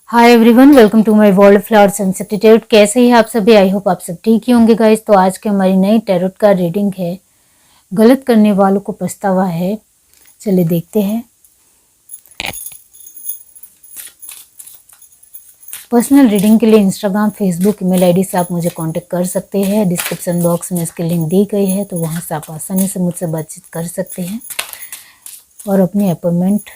Hi everyone, welcome to my world flowers and substitute. कैसे ही आप सभी? आई होप आप सब ठीक ही होंगे गाइस। तो आज की हमारी नई टैरोट का रीडिंग है, गलत करने वालों को पछतावा है। चलिए देखते हैं। पर्सनल रीडिंग के लिए इंस्टाग्राम, फेसबुक, ईमेल आईडी से आप मुझे कांटेक्ट कर सकते हैं। डिस्क्रिप्शन बॉक्स में इसकी लिंक दी गई है, तो वहाँ से आप आसानी से मुझसे बातचीत कर सकते हैं और अपनी अपॉइंटमेंट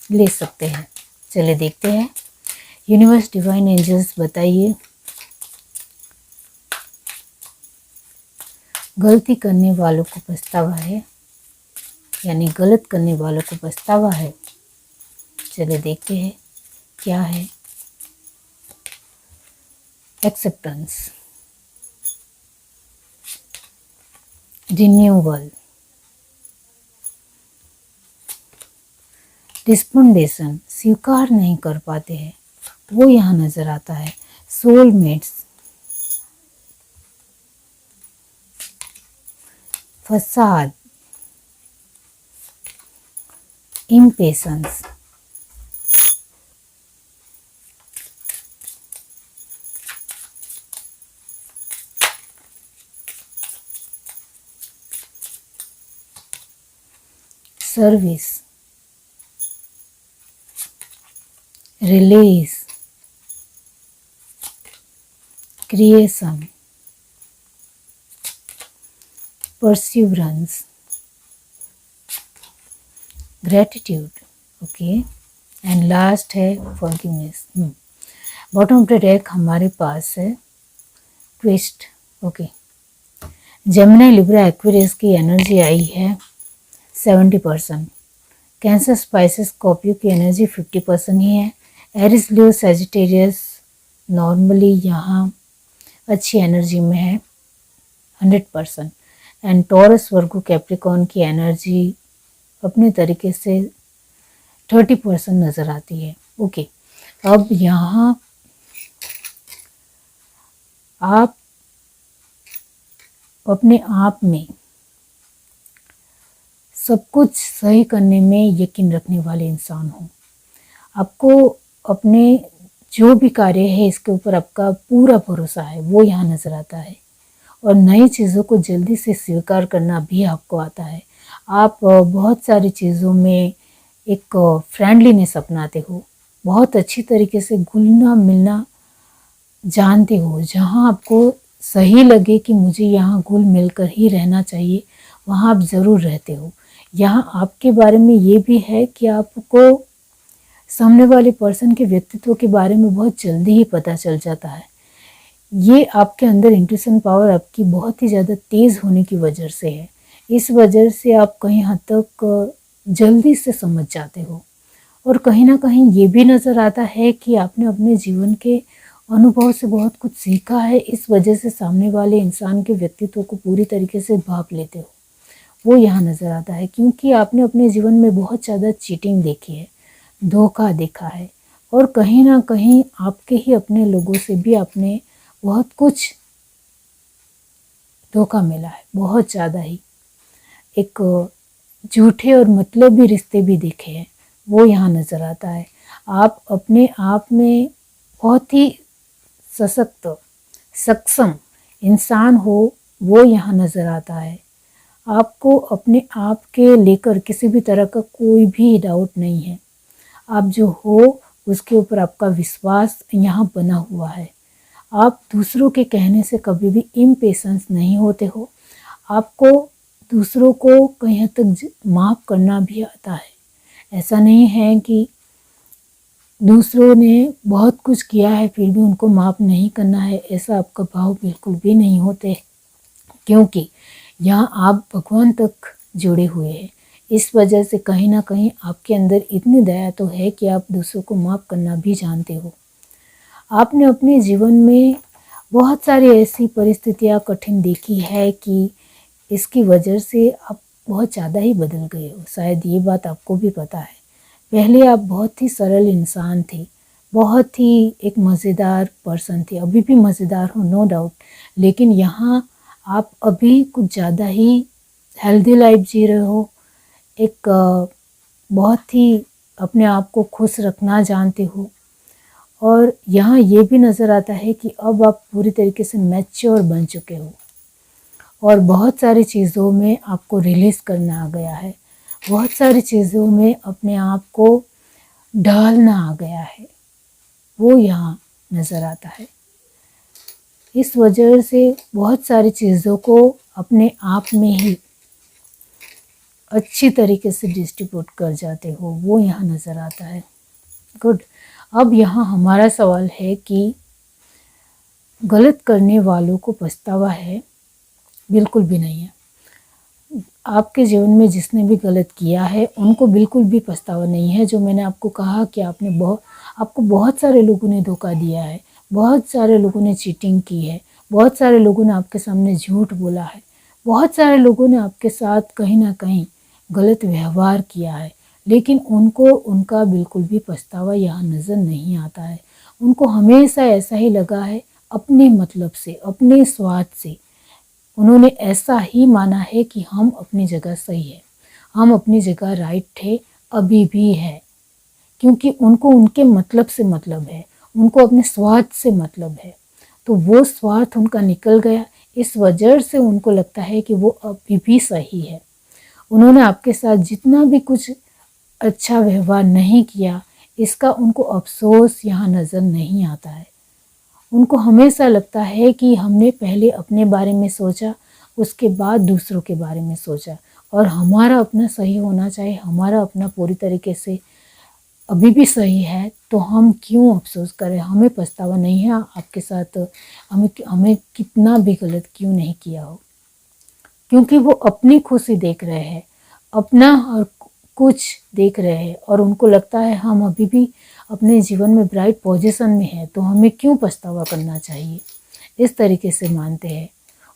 ले सकते हैं। चलिए देखते हैं। यूनिवर्स, डिवाइन एंजल्स, बताइए गलती करने वालों को पछतावा है, यानी गलत करने वालों को पछतावा है। चलिए देखते हैं क्या है। एक्सेप्टेंस, रिन्यूअल, डिस्पेंडेशन, स्वीकार नहीं कर पाते हैं, वो यहाँ नजर आता है। सोलमेट्स, फसाद, impatience, service, release, creation, perseverance, gratitude. Okay, and last है forgiveness. Bottom of the deck हमारे पास है twist. Okay, Gemini, Libra, Aquarius की एनर्जी आई है 70%। कैंसर, स्पाइसेस, स्कॉर्पियो की एनर्जी 50% ही है। एरिस, लियो, सैजिटेरियस नॉर्मली यहाँ अच्छी एनर्जी में है 100%। एंड टॉरस, वर्गो, कैप्रिकॉर्न की एनर्जी अपने तरीके से 30% नज़र आती है। ओके, अब यहाँ आप अपने आप में सब कुछ सही करने में यकीन रखने वाले इंसान हो। आपको अपने जो भी कार्य है इसके ऊपर आपका पूरा भरोसा है, वो यहाँ नज़र आता है। और नई चीज़ों को जल्दी से स्वीकार करना भी आपको आता है। आप बहुत सारी चीज़ों में एक फ्रेंडलीनेस अपनाते हो, बहुत अच्छी तरीके से घुलना मिलना जानते हो। जहाँ आपको सही लगे कि मुझे यहाँ घुल मिलकर ही रहना चाहिए, वहाँ आप ज़रूर रहते हो। यहाँ आपके बारे में ये भी है कि आपको सामने वाले पर्सन के व्यक्तित्व के बारे में बहुत जल्दी ही पता चल जाता है। ये आपके अंदर इंट्यूशन पावर आपकी बहुत ही ज़्यादा तेज़ होने की वजह से है। इस वजह से आप कहीं हद तक जल्दी से समझ जाते हो। और कहीं ना कहीं ये भी नज़र आता है कि आपने अपने जीवन के अनुभव से बहुत कुछ सीखा है। इस वजह से सामने वाले इंसान के व्यक्तित्व को पूरी तरीके से भाप लेते हो, वो यहाँ नज़र आता है। क्योंकि आपने अपने जीवन में बहुत ज़्यादा चीटिंग देखी है, धोखा देखा है, और कहीं ना कहीं आपके ही अपने लोगों से भी आपने बहुत कुछ धोखा मिला है, बहुत ज़्यादा ही। एक झूठे और मतलबी रिश्ते भी देखे हैं, वो यहाँ नज़र आता है। आप अपने आप में बहुत ही सशक्त, सक्षम इंसान हो, वो यहाँ नज़र आता है। आपको अपने आप के लेकर किसी भी तरह का कोई भी डाउट नहीं है। आप जो हो उसके ऊपर आपका विश्वास यहाँ बना हुआ है। आप दूसरों के कहने से कभी भी इम्पेशेंस नहीं होते हो। आपको दूसरों को कहीं हद तक माफ़ करना भी आता है। ऐसा नहीं है कि दूसरों ने बहुत कुछ किया है फिर भी उनको माफ़ नहीं करना है, ऐसा आपका भाव बिल्कुल भी नहीं होते। क्योंकि यहाँ आप भगवान तक जुड़े हुए हैं। इस वजह से कहीं ना कहीं आपके अंदर इतनी दया तो है कि आप दूसरों को माफ़ करना भी जानते हो। आपने अपने जीवन में बहुत सारी ऐसी परिस्थितियाँ कठिन देखी है कि इसकी वजह से आप बहुत ज़्यादा ही बदल गए हो। शायद ये बात आपको भी पता है। पहले आप बहुत ही सरल इंसान थे, बहुत ही एक मज़ेदार पर्सन थे, अभी भी मज़ेदार हो नो डाउट, लेकिन यहाँ आप अभी कुछ ज़्यादा ही हेल्दी लाइफ जी रहे हो, एक बहुत ही अपने आप को खुश रखना जानते हो। और यहाँ ये भी नज़र आता है कि अब आप पूरी तरीके से मैच्योर बन चुके हो और बहुत सारी चीज़ों में आपको रिलीज़ करना आ गया है, बहुत सारी चीज़ों में अपने आप को ढालना आ गया है, वो यहाँ नज़र आता है। इस वजह से बहुत सारी चीज़ों को अपने आप में ही अच्छी तरीके से डिस्ट्रीब्यूट कर जाते हो, वो यहाँ नज़र आता है। गुड। अब यहाँ हमारा सवाल है कि गलत करने वालों को पछतावा है? बिल्कुल भी नहीं है। आपके जीवन में जिसने भी गलत किया है उनको बिल्कुल भी पछतावा नहीं है। जो मैंने आपको कहा कि आपको बहुत सारे लोगों ने धोखा दिया है, बहुत सारे लोगों ने चीटिंग की है, बहुत सारे लोगों ने आपके सामने झूठ बोला है, बहुत सारे लोगों ने आपके साथ कहीं ना कहीं गलत व्यवहार किया है, लेकिन उनको उनका बिल्कुल भी पछतावा यहाँ नज़र नहीं आता है। उनको हमेशा ऐसा ही लगा है, अपने मतलब से, अपने स्वार्थ से उन्होंने ऐसा ही माना है कि हम अपनी जगह सही है, हम अपनी जगह राइट थे, अभी भी है, क्योंकि उनको उनके मतलब से मतलब है, उनको अपने स्वार्थ से मतलब है। तो वो स्वार्थ उनका निकल गया, इस वजह से उनको लगता है कि वो अभी भी सही है। उन्होंने आपके साथ जितना भी कुछ अच्छा व्यवहार नहीं किया, इसका उनको अफसोस यहाँ नज़र नहीं आता है। उनको हमेशा लगता है कि हमने पहले अपने बारे में सोचा, उसके बाद दूसरों के बारे में सोचा, और हमारा अपना सही होना चाहिए, हमारा अपना पूरी तरीके से अभी भी सही है, तो हम क्यों अफसोस करें। हमें पछतावा नहीं है आपके साथ हमें कितना भी गलत क्यों नहीं किया हो, क्योंकि वो अपनी खुशी देख रहे हैं, अपना और कुछ देख रहे हैं, और उनको लगता है हम अभी भी अपने जीवन में ब्राइट पोजीशन में है, तो हमें क्यों पछतावा करना चाहिए, इस तरीके से मानते हैं।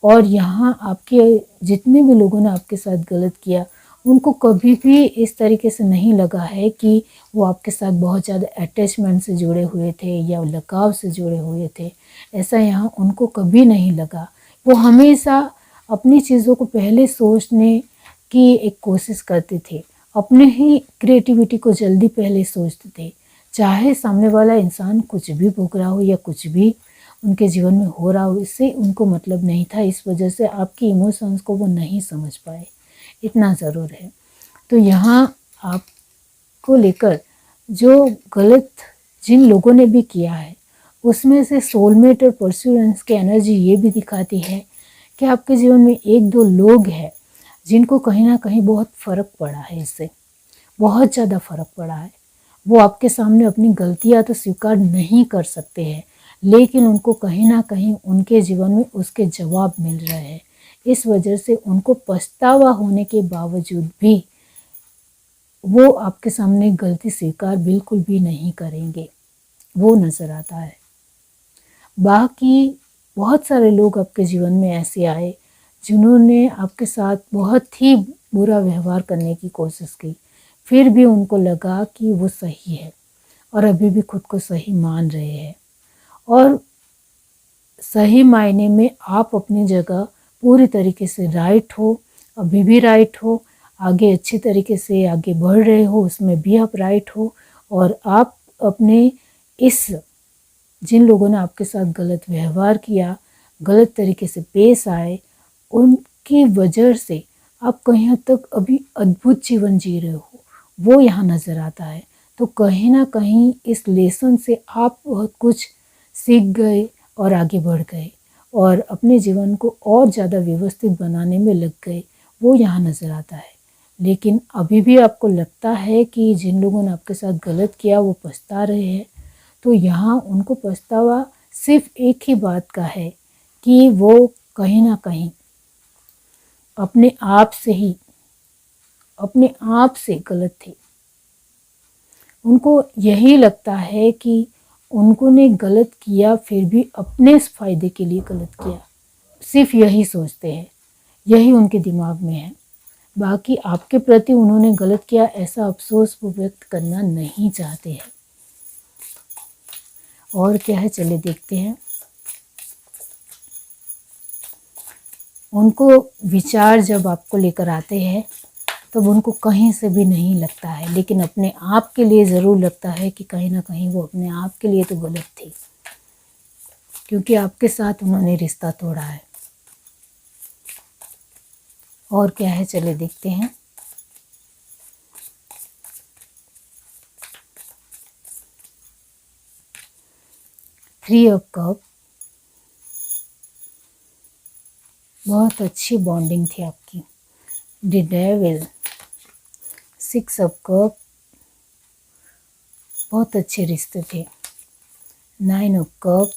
और यहाँ आपके जितने भी लोगों ने आपके साथ गलत किया, उनको कभी भी इस तरीके से नहीं लगा है कि वो आपके साथ बहुत ज़्यादा अटैचमेंट से जुड़े हुए थे या लगाव से जुड़े हुए थे, ऐसा यहाँ उनको कभी नहीं लगा। वो हमेशा अपनी चीज़ों को पहले सोचने की एक कोशिश करते थे, अपने ही क्रिएटिविटी को जल्दी पहले सोचते थे, चाहे सामने वाला इंसान कुछ भी भोग रहा हो या कुछ भी उनके जीवन में हो रहा हो, इससे उनको मतलब नहीं था। इस वजह से आपकी इमोशंस को वो नहीं समझ पाए, इतना ज़रूर है। तो यहाँ आपको लेकर जो गलत जिन लोगों ने भी किया है, उसमें से सोलमेट और परस्यूरेंस की एनर्जी ये भी दिखाती है कि आपके जीवन में एक दो लोग हैं जिनको कहीं ना कहीं बहुत फ़र्क पड़ा है, इससे बहुत ज़्यादा फ़र्क पड़ा है। वो आपके सामने अपनी गलतियाँ तो स्वीकार नहीं कर सकते हैं, लेकिन उनको कहीं ना कहीं उनके जीवन में उसके जवाब मिल रहे हैं। इस वजह से उनको पछतावा होने के बावजूद भी वो आपके सामने गलती स्वीकार बिल्कुल भी नहीं करेंगे, वो नज़र आता है। बाकी बहुत सारे लोग आपके जीवन में ऐसे आए जिन्होंने आपके साथ बहुत ही बुरा व्यवहार करने की कोशिश की, फिर भी उनको लगा कि वो सही है और अभी भी खुद को सही मान रहे हैं, और सही मायने में आप अपनी जगह पूरी तरीके से राइट हो, अभी भी राइट हो, आगे अच्छी तरीके से आगे बढ़ रहे हो, उसमें भी आप राइट हो। और आप अपने इस जिन लोगों ने आपके साथ गलत व्यवहार किया, गलत तरीके से पेश आए, उनकी वजह से आप कहीं हद तक अभी अद्भुत जीवन जी रहे हो, वो यहाँ नज़र आता है। तो कहीं ना कहीं इस लेसन से आप बहुत कुछ सीख गए और आगे बढ़ गए और अपने जीवन को और ज़्यादा व्यवस्थित बनाने में लग गए, वो यहाँ नज़र आता है। लेकिन अभी भी आपको लगता है कि जिन लोगों ने आपके साथ गलत किया वो पछता रहे हैं, तो यहाँ उनको पछतावा सिर्फ एक ही बात का है कि वो कहीं ना कहीं अपने आप से गलत थे। उनको यही लगता है कि उनको ने गलत किया, फिर भी अपने फ़ायदे के लिए गलत किया, सिर्फ यही सोचते हैं, यही उनके दिमाग में है। बाकी आपके प्रति उन्होंने गलत किया ऐसा अफसोस वो व्यक्त करना नहीं चाहते हैं। और क्या है, चलिए देखते हैं। उनको विचार जब आपको लेकर आते हैं तब उनको कहीं से भी नहीं लगता है, लेकिन अपने आप के लिए ज़रूर लगता है कि कहीं ना कहीं वो अपने आप के लिए तो गलत थी, क्योंकि आपके साथ उन्होंने रिश्ता तोड़ा है। और क्या है, चले देखते हैं। थ्री ऑफ कप, बहुत अच्छी बॉन्डिंग थी आपकी। The devil, six of cup, बहुत अच्छे रिश्ते थे। Nine of cup,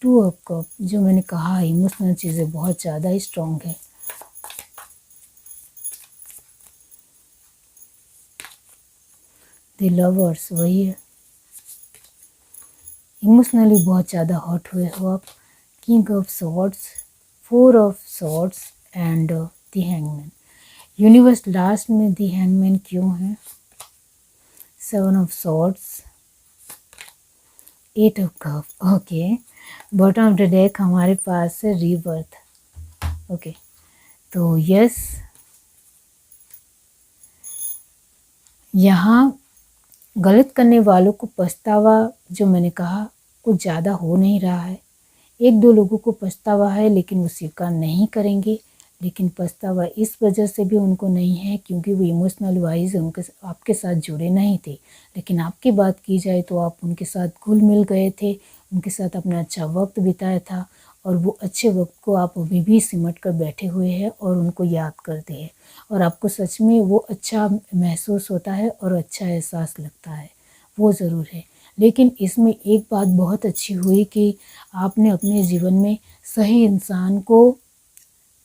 two of cup, जो मैंने कहा इमोशनल चीज़ें बहुत ज़्यादा ही स्ट्रॉन्ग है। द लवर्स, वही है, इमोशनली बहुत ज़्यादा हॉट हुए हो आप। King of swords, four of swords and the hangman. Universe last में द हैंगमैन क्यों है? Seven of swords, eight of cup, okay. Bottom of the deck हमारे पास है रीबर्थ, ओके। तो यस, यहाँ गलत करने वालों को पछतावा, जो मैंने कहा, कुछ ज़्यादा हो नहीं रहा है। एक दो लोगों को पछतावा है, लेकिन वो स्वीकार नहीं करेंगे। लेकिन पछतावा इस वजह से भी उनको नहीं है क्योंकि वो इमोशनल वाइज उनके आपके साथ जुड़े नहीं थे। लेकिन आपकी बात की जाए तो आप उनके साथ घुल मिल गए थे, उनके साथ अपना अच्छा वक्त बिताया था, और वो अच्छे वक्त को आप अभी भी सिमट कर बैठे हुए हैं और उनको याद करते हैं, और आपको सच में वो अच्छा महसूस होता है और अच्छा एहसास लगता है, वो ज़रूर है। लेकिन इसमें एक बात बहुत अच्छी हुई कि आपने अपने जीवन में सही इंसान को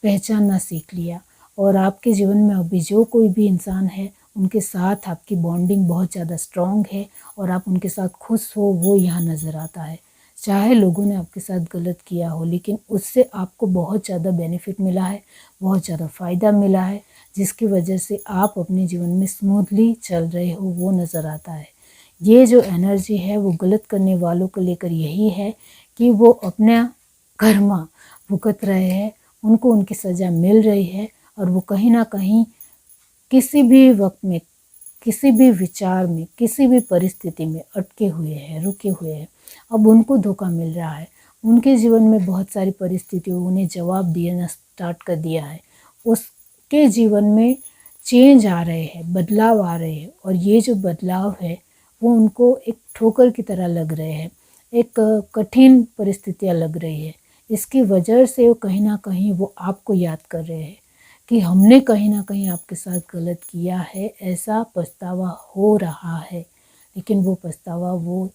पहचानना सीख लिया, और आपके जीवन में अभी जो कोई भी इंसान है उनके साथ आपकी बॉन्डिंग बहुत ज़्यादा स्ट्रॉन्ग है, और आप उनके साथ खुश हो, वो यहाँ नज़र आता है। चाहे लोगों ने आपके साथ गलत किया हो, लेकिन उससे आपको बहुत ज़्यादा बेनिफिट मिला है, बहुत ज़्यादा फ़ायदा मिला है, जिसकी वजह से आप अपने जीवन में स्मूथली चल रहे हो, वो नज़र आता है। ये जो एनर्जी है वो गलत करने वालों को लेकर यही है कि वो अपना कर्मा भुगत रहे हैं, उनको उनकी सज़ा मिल रही है, और वो कहीं ना कहीं किसी भी वक्त में, किसी भी विचार में, किसी भी परिस्थिति में अटके हुए हैं, रुके हुए हैं। अब उनको धोखा मिल रहा है, उनके जीवन में बहुत सारी परिस्थितियों उन्हें जवाब देना स्टार्ट कर दिया है, उसके जीवन में चेंज आ रहे हैं, बदलाव आ रहे हैं, और ये जो बदलाव है वो उनको एक ठोकर की तरह लग रहे हैं, एक कठिन परिस्थितियाँ लग रही है। इसकी वजह से कहीं ना कहीं वो आपको याद कर रहे हैं कि हमने कहीं ना कहीं आपके साथ गलत किया है, ऐसा पछतावा हो रहा है। लेकिन वो पछतावा वो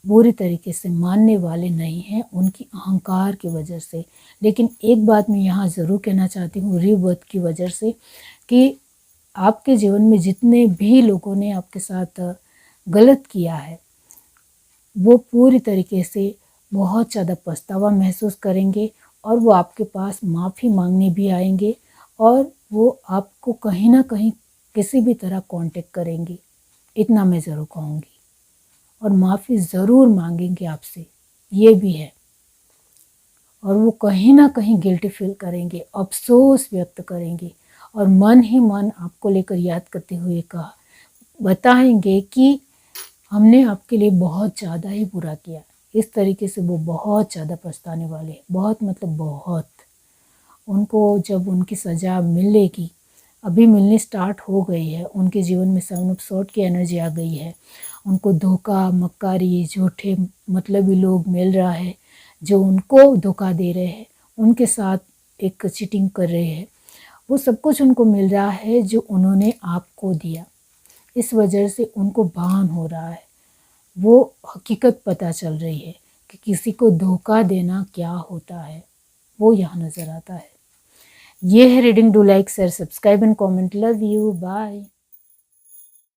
बुरी तरीके से मानने वाले नहीं हैं, उनकी अहंकार की वजह से। लेकिन एक बात मैं यहाँ ज़रूर कहना चाहती हूँ रीबर्थ की वजह से, कि आपके जीवन में जितने भी लोगों ने आपके साथ गलत किया है, वो पूरी तरीके से बहुत ज़्यादा पछतावा महसूस करेंगे, और वो आपके पास माफ़ी मांगने भी आएंगे, और वो आपको कहीं ना कहीं किसी भी तरह कांटेक्ट करेंगे, इतना मैं ज़रूर कहूँगी, और माफ़ी ज़रूर मांगेंगे आपसे, ये भी है। और वो कहीं ना कहीं गिल्टी फील करेंगे, अफसोस व्यक्त करेंगे, और मन ही मन आपको लेकर याद करते हुए कहा बताएंगे कि हमने आपके लिए बहुत ज़्यादा ही बुरा किया। इस तरीके से वो बहुत ज़्यादा पछताने वाले हैं, बहुत मतलब बहुत। उनको जब उनकी सज़ा मिलेगी, अभी मिलनी स्टार्ट हो गई है, उनके जीवन में सेवन ऑफ सॉर्ड की एनर्जी आ गई है, उनको धोखा, मक्कारी, झूठे मतलबी लोग मिल रहा है, जो उनको धोखा दे रहे हैं, उनके साथ एक चीटिंग कर रहे हैं, वो सब कुछ उनको मिल रहा है जो उन्होंने आपको दिया। इस वजह से उनको भान हो रहा है, वो हकीकत पता चल रही है कि किसी को धोखा देना क्या होता है, वो यहाँ नज़र आता है। ये है reading. Do like, share, subscribe and comment. Love you, bye.